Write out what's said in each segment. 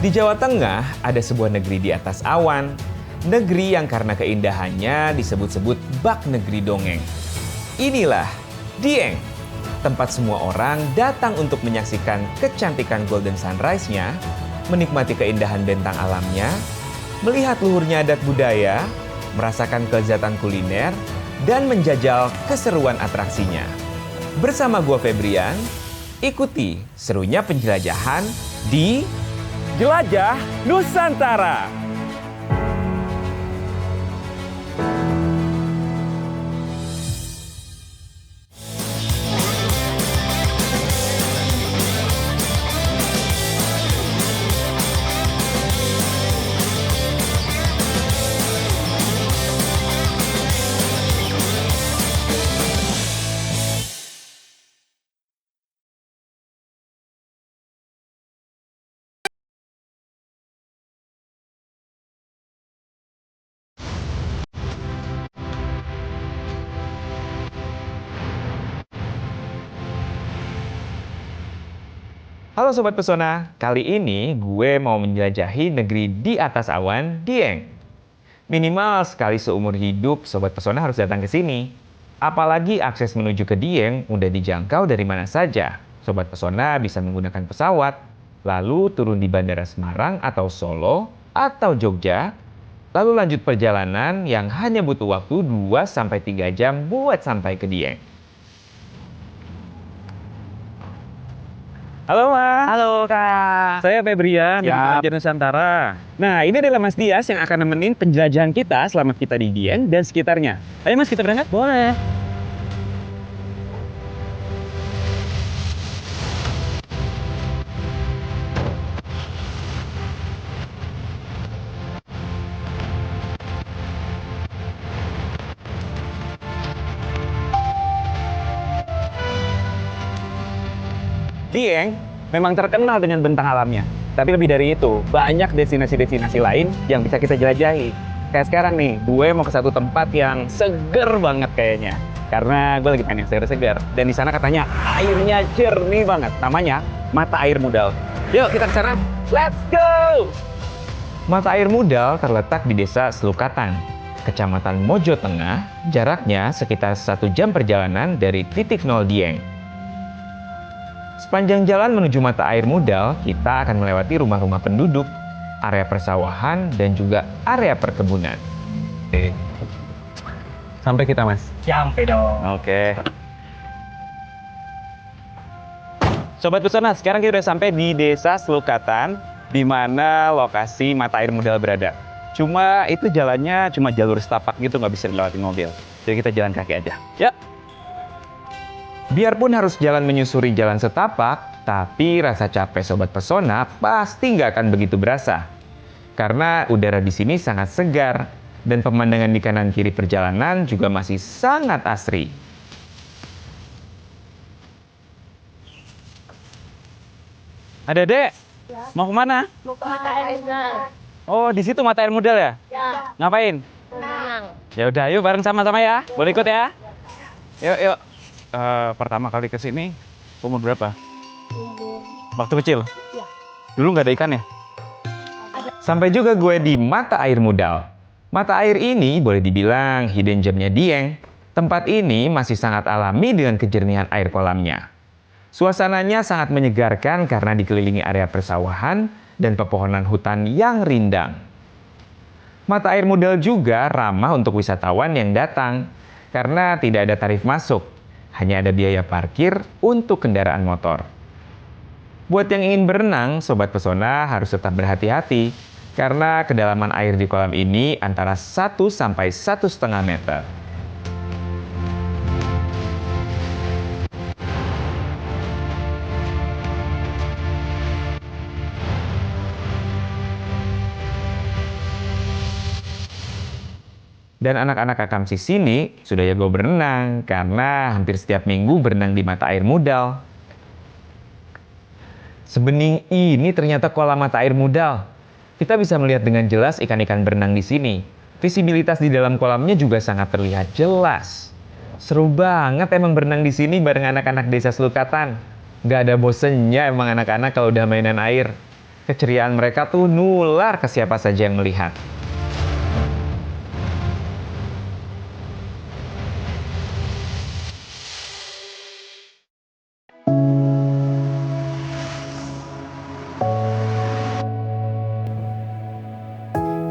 Di Jawa Tengah ada sebuah negeri di atas awan. Negeri yang karena keindahannya disebut-sebut bak negeri dongeng. Inilah Dieng, tempat semua orang datang untuk menyaksikan kecantikan golden sunrise-nya, menikmati keindahan bentang alamnya, melihat luhurnya adat budaya, merasakan kelezatan kuliner, dan menjajal keseruan atraksinya. Bersama gua Febrian, ikuti serunya penjelajahan di Jelajah Nusantara. Halo Sobat Pesona, kali ini gue mau menjelajahi negeri di atas awan, Dieng. Minimal sekali seumur hidup, Sobat Pesona harus datang ke sini. Apalagi akses menuju ke Dieng mudah dijangkau dari mana saja. Sobat Pesona bisa menggunakan pesawat, lalu turun di Bandara Semarang atau Solo, atau Jogja, lalu lanjut perjalanan yang hanya butuh waktu 2-3 jam buat sampai ke Dieng. Halo Mas. Halo Kak. Saya Febrian dari Siap. Jelajah Nusantara. Nah, ini adalah Mas Dias yang akan nemenin penjelajahan kita selama kita di Dieng dan sekitarnya. Ayo Mas, kita berangkat? Boleh. Dieng memang terkenal dengan bentang alamnya. Tapi lebih dari itu, banyak destinasi-destinasi lain yang bisa kita jelajahi. Kayak sekarang nih, gue mau ke satu tempat yang seger banget kayaknya. Karena gue lagi pengen yang segar-segar. Dan di sana katanya airnya jernih banget. Namanya Mata Air Mudal. Yuk kita ke sana. Let's go! Mata Air Mudal terletak di Desa Selukatan, Kecamatan Mojo Tengah, jaraknya sekitar 1 jam perjalanan dari titik nol Dieng. Sepanjang jalan menuju Mata Air Mudal, kita akan melewati rumah-rumah penduduk, area persawahan, dan juga area perkebunan. Sampai kita, Mas. Sampai dong. Oke. Sobat Pesona, sekarang kita udah sampai di Desa Selukatan, di mana lokasi Mata Air Mudal berada. Cuma itu jalannya cuma jalur setapak gitu, nggak bisa dilewati mobil. Jadi kita jalan kaki aja. Yuk! Biarpun harus jalan menyusuri jalan setapak, tapi rasa capek Sobat Pesona pasti nggak akan begitu berasa. Karena udara di sini sangat segar, dan pemandangan di kanan kiri perjalanan juga masih sangat asri. Adek, mau kemana? Mau ke Mata Air Mudal. Oh, di situ Mata Air Mudal ya? Ya. Ngapain? Tenang. Ya udah, yuk bareng sama-sama ya. Boleh ikut ya? Yuk. Pertama kali ke sini, umur berapa? Waktu kecil? Ya. Dulu nggak ada ikan ya? Sampai juga gue di Mata Air Mudal. Mata air ini boleh dibilang hidden gem-nya Dieng. Tempat ini masih sangat alami dengan kejernihan air kolamnya. Suasananya sangat menyegarkan karena dikelilingi area persawahan dan pepohonan hutan yang rindang. Mata Air Mudal juga ramah untuk wisatawan yang datang karena tidak ada tarif masuk. Hanya ada biaya parkir untuk kendaraan motor. Buat yang ingin berenang, Sobat Pesona harus tetap berhati-hati karena kedalaman air di kolam ini antara 1 sampai 1,5 meter. Dan anak-anak Akamsi sini sudah jago berenang karena hampir setiap minggu berenang di Mata Air Mudal. Sebening ini ternyata kolam Mata Air Mudal. Kita bisa melihat dengan jelas ikan-ikan berenang di sini. Visibilitas di dalam kolamnya juga sangat terlihat jelas. Seru banget emang berenang di sini bareng anak-anak Desa Selukatan. Nggak ada bosennya emang anak-anak kalau udah mainan air. Keceriaan mereka tuh nular ke siapa saja yang melihat.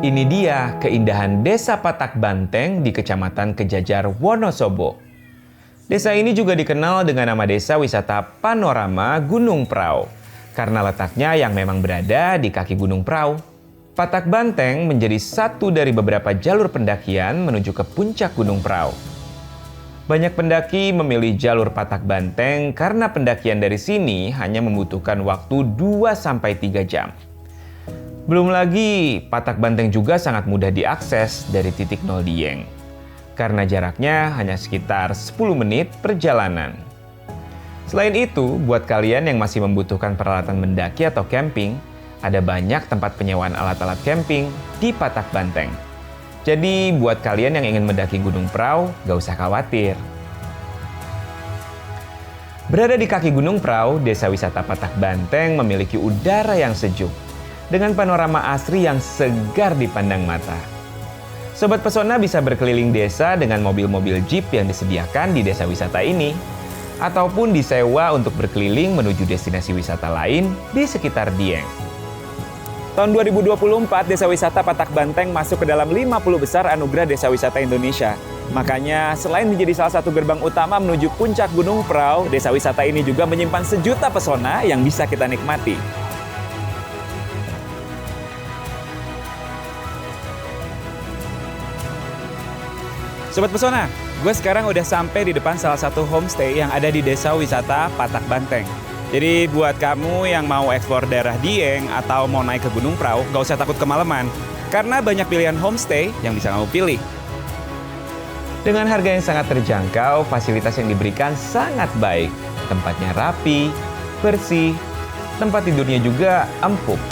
Ini dia keindahan Desa Patak Banteng di Kecamatan Kejajar, Wonosobo. Desa ini juga dikenal dengan nama Desa Wisata Panorama Gunung Prau, karena letaknya yang memang berada di kaki Gunung Prau. Patak Banteng menjadi satu dari beberapa jalur pendakian menuju ke puncak Gunung Prau. Banyak pendaki memilih jalur Patak Banteng karena pendakian dari sini hanya membutuhkan waktu 2-3 jam. Belum lagi, Patak Banteng juga sangat mudah diakses dari titik nol Dieng, karena jaraknya hanya sekitar 10 menit perjalanan. Selain itu, buat kalian yang masih membutuhkan peralatan mendaki atau camping, ada banyak tempat penyewaan alat-alat camping di Patak Banteng. Jadi, buat kalian yang ingin mendaki Gunung Prau, gak usah khawatir. Berada di kaki Gunung Prau, Desa Wisata Patak Banteng memiliki udara yang sejuk, dengan panorama asri yang segar dipandang mata. Sobat Pesona bisa berkeliling desa dengan mobil-mobil jeep yang disediakan di desa wisata ini, ataupun disewa untuk berkeliling menuju destinasi wisata lain di sekitar Dieng. Tahun 2024, Desa Wisata Patak Banteng masuk ke dalam 50 besar Anugerah Desa Wisata Indonesia. Makanya, selain menjadi salah satu gerbang utama menuju puncak Gunung Prau, desa wisata ini juga menyimpan sejuta pesona yang bisa kita nikmati. Sobat Pesona, gue sekarang udah sampai di depan salah satu homestay yang ada di Desa Wisata Patak Banteng. Jadi buat kamu yang mau eksplor daerah Dieng atau mau naik ke Gunung Prau, gak usah takut kemalaman, karena banyak pilihan homestay yang bisa kamu pilih. Dengan harga yang sangat terjangkau, fasilitas yang diberikan sangat baik. Tempatnya rapi, bersih, tempat tidurnya juga empuk.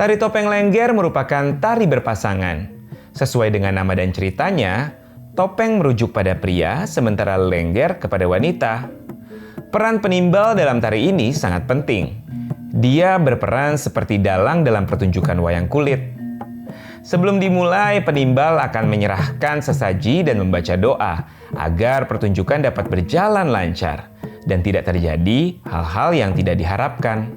Tari topeng lengger merupakan tari berpasangan. Sesuai dengan nama dan ceritanya, topeng merujuk pada pria, sementara lengger kepada wanita. Peran penimbal dalam tari ini sangat penting. Dia berperan seperti dalang dalam pertunjukan wayang kulit. Sebelum dimulai, penimbal akan menyerahkan sesaji dan membaca doa agar pertunjukan dapat berjalan lancar dan tidak terjadi hal-hal yang tidak diharapkan.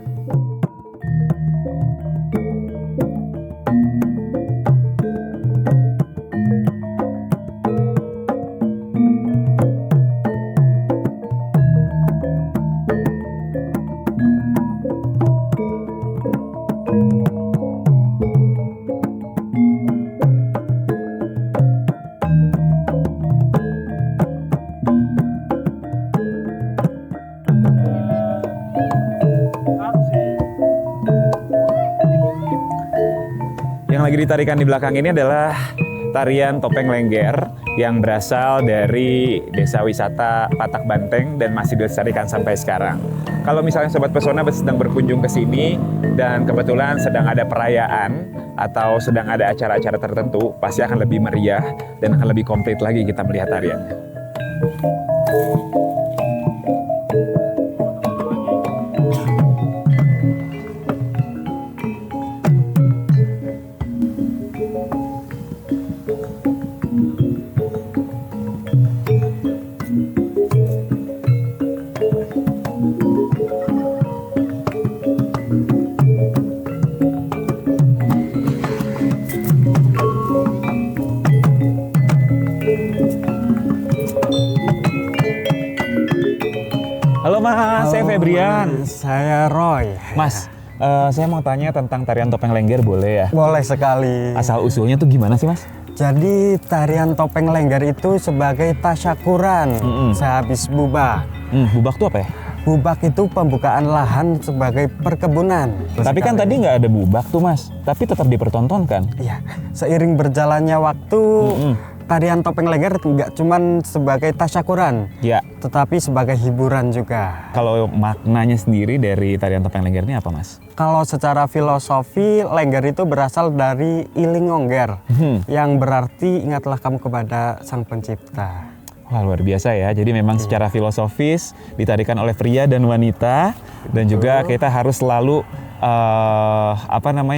Yang lagi ditarikan di belakang ini adalah tarian topeng lengger yang berasal dari desa wisata Patak Banteng dan masih dilestarikan sampai sekarang. Kalau misalnya Sobat Pesona sedang berkunjung ke sini dan kebetulan sedang ada perayaan atau sedang ada acara-acara tertentu, pasti akan lebih meriah dan akan lebih komplit lagi kita melihat tariannya. Halo Mas, saya Febrian. Saya Roy. Mas, saya mau tanya tentang tarian topeng lengger boleh ya? Boleh sekali. Asal usulnya tuh gimana sih Mas? Jadi tarian topeng lengger itu sebagai tasyakuran sehabis bubak. Bubak tuh apa ya? Bubak itu pembukaan lahan sebagai perkebunan. Tapi kan tadi nggak ada bubak tuh Mas, tapi tetap dipertontonkan. Iya, seiring berjalannya waktu, tarian topeng lengger nggak cuman sebagai tasyakuran, Ya. tetapi sebagai hiburan juga. Kalau maknanya sendiri dari tarian topeng lengger ini apa Mas? Kalau secara filosofi, lengger itu berasal dari iling ongger, yang berarti ingatlah kamu kepada Sang Pencipta. Wah, luar biasa ya. Jadi memang secara filosofis ditarikan oleh pria dan wanita, dan juga kita harus selalu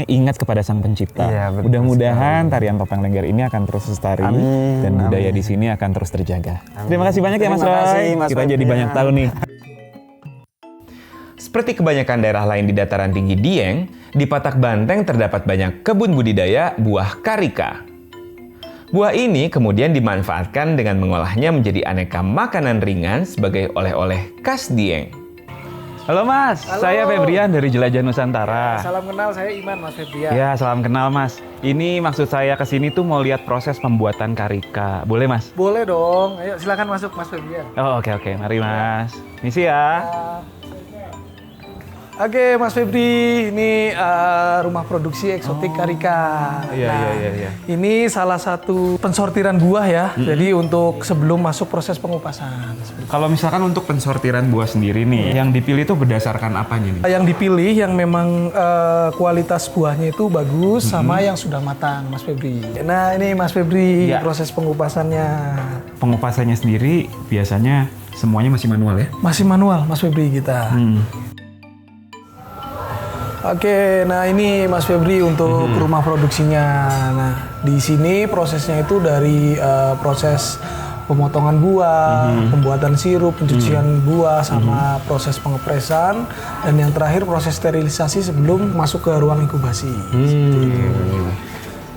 ingat kepada Sang Pencipta. Iya, betul Mudah-mudahan tarian topeng lengger ini akan terus lestari Amin, dan budaya amin. di sini akan terus terjaga. Terima kasih banyak ya Mas Terima kasih, Roy. Mas Kita jadi Febrian. banyak tahu nih. Seperti kebanyakan daerah lain di dataran tinggi Dieng, di Patak Banteng terdapat banyak kebun budidaya buah karika. Buah ini kemudian dimanfaatkan dengan mengolahnya menjadi aneka makanan ringan sebagai oleh-oleh khas Dieng. Halo Mas, saya Febrian dari Jelajah Nusantara. Salam kenal, saya Iman, Mas Febrian. Ya, salam kenal Mas. Ini maksud saya kesini tuh mau lihat proses pembuatan karika. Boleh Mas? Boleh dong, ayo silakan masuk Mas Febrian. Oh, oke. Mari Mas. Misi ya. Oke Mas Febri, ini rumah produksi eksotik karika. Iya. Ini salah satu pensortiran buah ya, jadi untuk sebelum masuk proses pengupasan. Kalau misalkan untuk pensortiran buah sendiri nih, yang dipilih itu berdasarkan apanya nih? Yang dipilih yang memang kualitas buahnya itu bagus sama yang sudah matang, Mas Febri. Nah ini Mas Febri, Ya. proses pengupasannya. Pengupasannya sendiri biasanya semuanya masih manual ya? Masih manual Mas Febri kita. Oke, nah ini Mas Febri untuk rumah produksinya. Nah, di sini prosesnya itu dari proses pemotongan buah, pembuatan sirup, pencucian buah, sama proses pengepresan, dan yang terakhir proses sterilisasi sebelum masuk ke ruang inkubasi.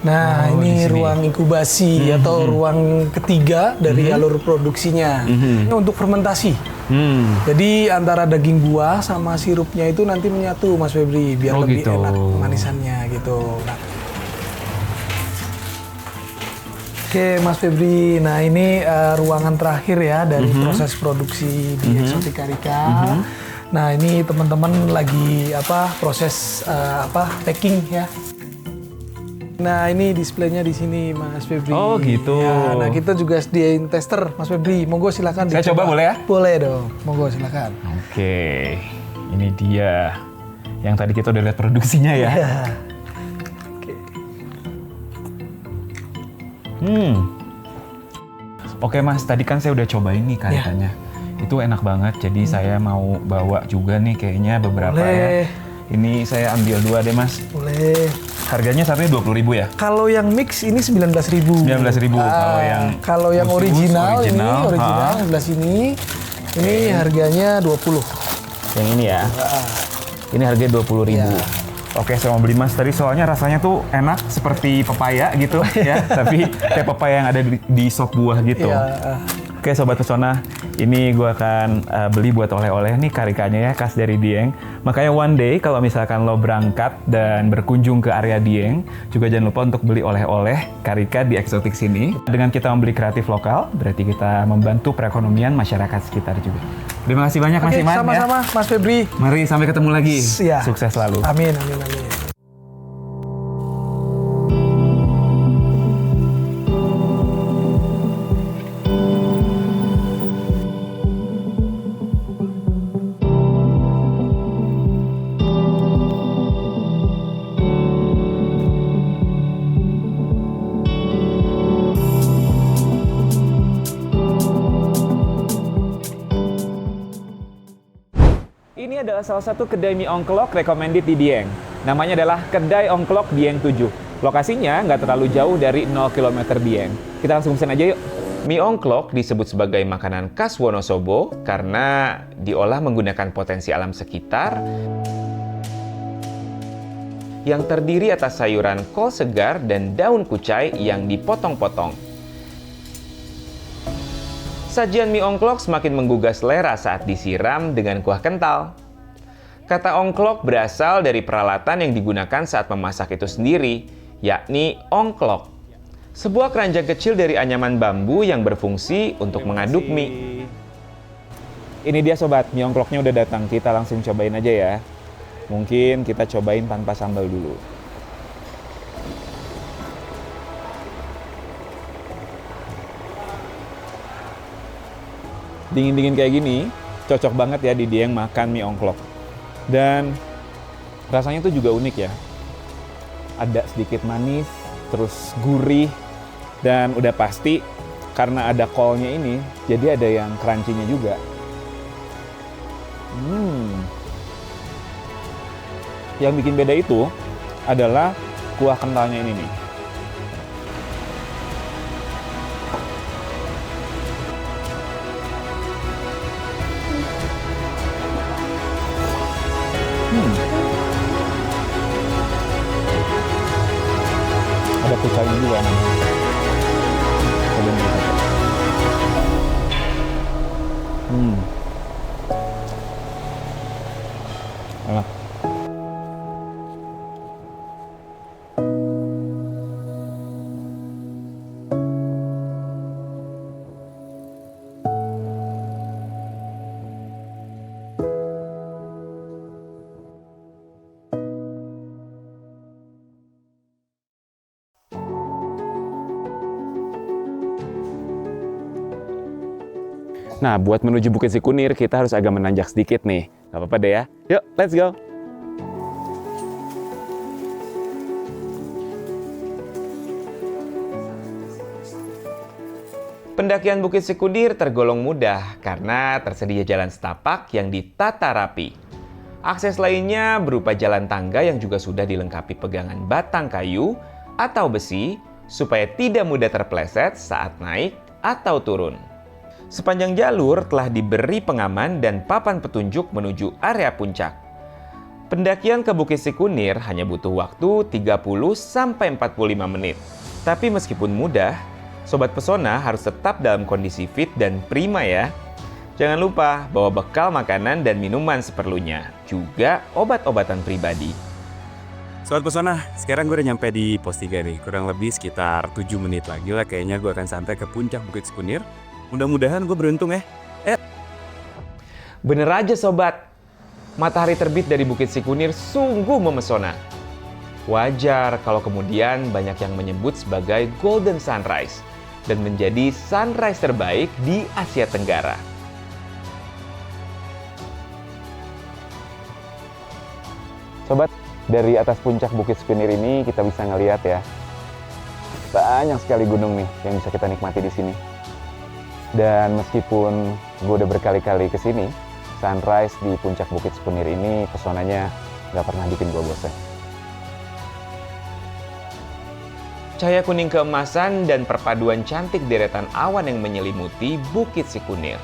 Nah, ini ruang inkubasi atau ruang ketiga dari alur produksinya. Ini untuk fermentasi. Jadi antara daging buah sama sirupnya itu nanti menyatu Mas Febri biar lebih gitu. enak manisannya gitu. Nah. Oke Mas Febri, nah ini ruangan terakhir ya dari proses produksi di Eksotik Karika. Nah ini teman-teman lagi proses packing ya. Nah ini displaynya di sini Mas Febri. Oh, gitu. Ya, nah kita juga sediain tester Mas Febri. Monggo silakan. Saya dicoba. coba boleh ya? Boleh dong. Monggo silakan. Oke, ini dia. Yang tadi kita udah lihat produksinya ya. Ya. Oke Mas, tadi kan saya udah cobain nih karikanya. Itu enak banget, jadi saya mau bawa juga nih kayaknya beberapa Boleh. ya. Ini saya ambil 2 deh Mas. Boleh. Harganya satunya 20.000 ya? Kalau yang mix ini 19.000. 19.000. Kalau yang khusus, original original, sebelah sini ini harganya 20. Yang ini ya. Ini harganya 20.000. Ya. Oke, saya mau beli Mas tadi soalnya rasanya tuh enak seperti pepaya gitu ya, tapi kayak pepaya yang ada di sop buah gitu. Iya. Oke Sobat Pesona, ini gue akan beli buat oleh-oleh nih karikanya ya, khas dari Dieng. Makanya one day kalau misalkan lo berangkat dan berkunjung ke area Dieng, juga jangan lupa untuk beli oleh-oleh karika di Eksotik sini. Dengan kita membeli kreatif lokal, berarti kita membantu perekonomian masyarakat sekitar juga. Terima kasih banyak Mas Oke, Iman ya. sama-sama Mas Febri. Mari sampai ketemu lagi. Ya. Sukses selalu. Amin. adalah salah satu kedai mie ongklok recommended di Dieng. Namanya adalah Kedai Ongklok Dieng 7. Lokasinya nggak terlalu jauh dari 0 km Dieng. Kita langsung pesan aja yuk. Mie ongklok disebut sebagai makanan khas Wonosobo karena diolah menggunakan potensi alam sekitar yang terdiri atas sayuran kol segar dan daun kucai yang dipotong-potong. Sajian mie ongklok semakin menggugah selera saat disiram dengan kuah kental. Kata ongklok berasal dari peralatan yang digunakan saat memasak itu sendiri, yakni ongklok. Sebuah keranjang kecil dari anyaman bambu yang berfungsi untuk mengaduk mie. Ini dia sobat, mie ongkloknya udah datang. Kita langsung cobain aja ya. Mungkin kita cobain tanpa sambal dulu. Dingin-dingin kayak gini, cocok banget ya di Dieng makan mie ongklok. Dan rasanya tuh juga unik ya. Ada sedikit manis, terus gurih, dan udah pasti karena ada kolnya ini, jadi ada yang crunchy-nya juga. Yang bikin beda itu adalah kuah kentalnya ini nih. Ada kucainya juga namanya. Coba ini satu. Enak. Nah, buat menuju Bukit Sikunir, kita harus agak menanjak sedikit nih. Gak apa-apa deh ya. Yuk, let's go! Pendakian Bukit Sikunir tergolong mudah karena tersedia jalan setapak yang ditata rapi. Akses lainnya berupa jalan tangga yang juga sudah dilengkapi pegangan batang kayu atau besi supaya tidak mudah terpleset saat naik atau turun. Sepanjang jalur telah diberi pengaman dan papan petunjuk menuju area puncak. Pendakian ke Bukit Sikunir hanya butuh waktu 30-45 menit. Tapi meskipun mudah, Sobat Pesona harus tetap dalam kondisi fit dan prima ya. Jangan lupa bawa bekal makanan dan minuman seperlunya, juga obat-obatan pribadi. Sobat Pesona, sekarang gue udah nyampe di pos 3 nih. Kurang lebih sekitar 7 menit lagi lah kayaknya gue akan sampai ke puncak Bukit Sikunir. Mudah-mudahan gue beruntung ya. Bener aja sobat, matahari terbit dari Bukit Sikunir sungguh memesona. Wajar kalau kemudian banyak yang menyebut sebagai Golden Sunrise dan menjadi sunrise terbaik di Asia Tenggara. Sobat, dari atas puncak Bukit Sikunir ini kita bisa ngelihat ya, banyak sekali gunung nih yang bisa kita nikmati di sini. Dan meskipun gue udah berkali-kali kesini, sunrise di puncak Bukit Sikunir ini pesonanya nggak pernah bikin gue bosan. Cahaya kuning keemasan dan perpaduan cantik deretan awan yang menyelimuti Bukit Sikunir.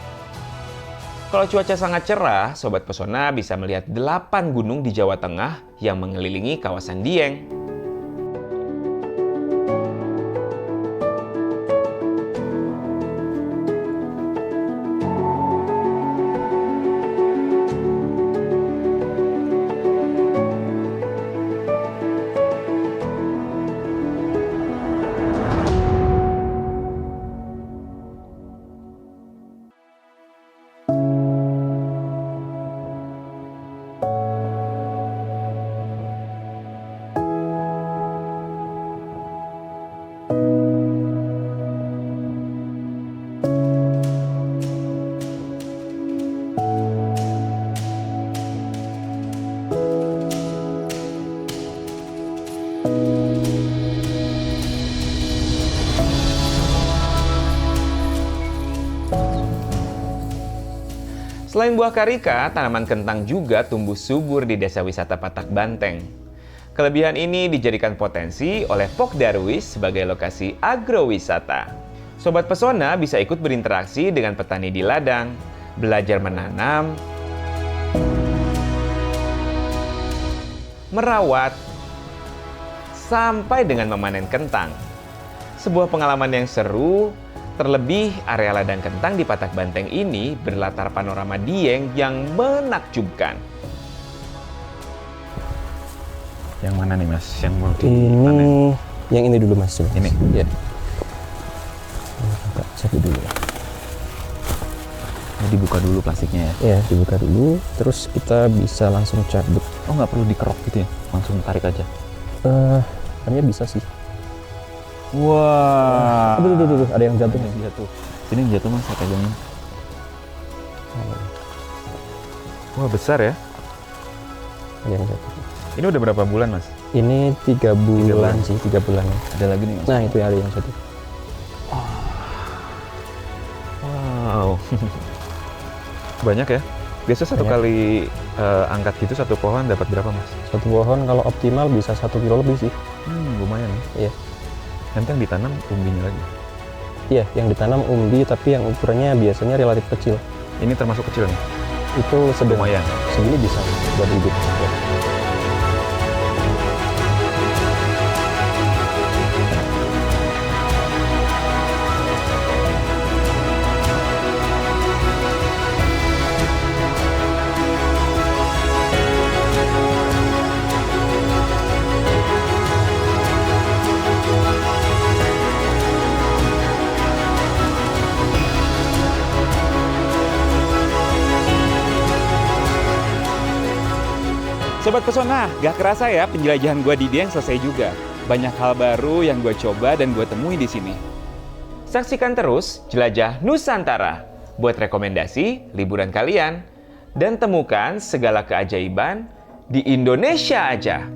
Kalau cuaca sangat cerah, Sobat Pesona bisa melihat 8 gunung di Jawa Tengah yang mengelilingi kawasan Dieng. Selain buah karika, tanaman kentang juga tumbuh subur di desa wisata Patak Banteng. Kelebihan ini dijadikan potensi oleh Pok Darwis sebagai lokasi agrowisata. Sobat Pesona bisa ikut berinteraksi dengan petani di ladang, belajar menanam, merawat, sampai dengan memanen kentang. Sebuah pengalaman yang seru, terlebih area ladang kentang di Patak Banteng ini berlatar panorama Dieng yang menakjubkan. Yang mana nih Mas? Yang mau Ini yang ini dulu Mas. Ini? Ya. Cabut dulu. Ini dibuka dulu plastiknya ya? Ya, dibuka dulu. Terus kita bisa langsung cabut. Oh nggak perlu dikerok gitu ya? Langsung tarik aja? Kayaknya bisa sih. Wah. Tuh, ada yang jatuh nih. Jatuh. Sini yang jatuh Mas, saya pegangin. Wah, besar ya. Ada yang jatuh. Ini udah berapa bulan, Mas? Ini 3 bulan sih, 3 bulan. Ada lagi nih Mas? Nah, itu ada yang jatuh. Wow. Banyak ya? Biasa satu Banyak. kali angkat gitu satu pohon dapat berapa, Mas? Satu pohon kalau optimal bisa 1 kilo lebih sih. Lumayan ya. Iya. Nanti yang ditanam umbinya lagi. Iya, yang ditanam umbi tapi yang ukurannya biasanya relatif kecil. Ini termasuk kecil nih? Itu sedang. Lumayan. Segini bisa buat bibit. Ya. Sobat Pesona, gak kerasa ya penjelajahan gue di Dieng selesai juga. Banyak hal baru yang gue coba dan gue temui di sini. Saksikan terus Jelajah Nusantara buat rekomendasi liburan kalian dan temukan segala keajaiban di Indonesia aja.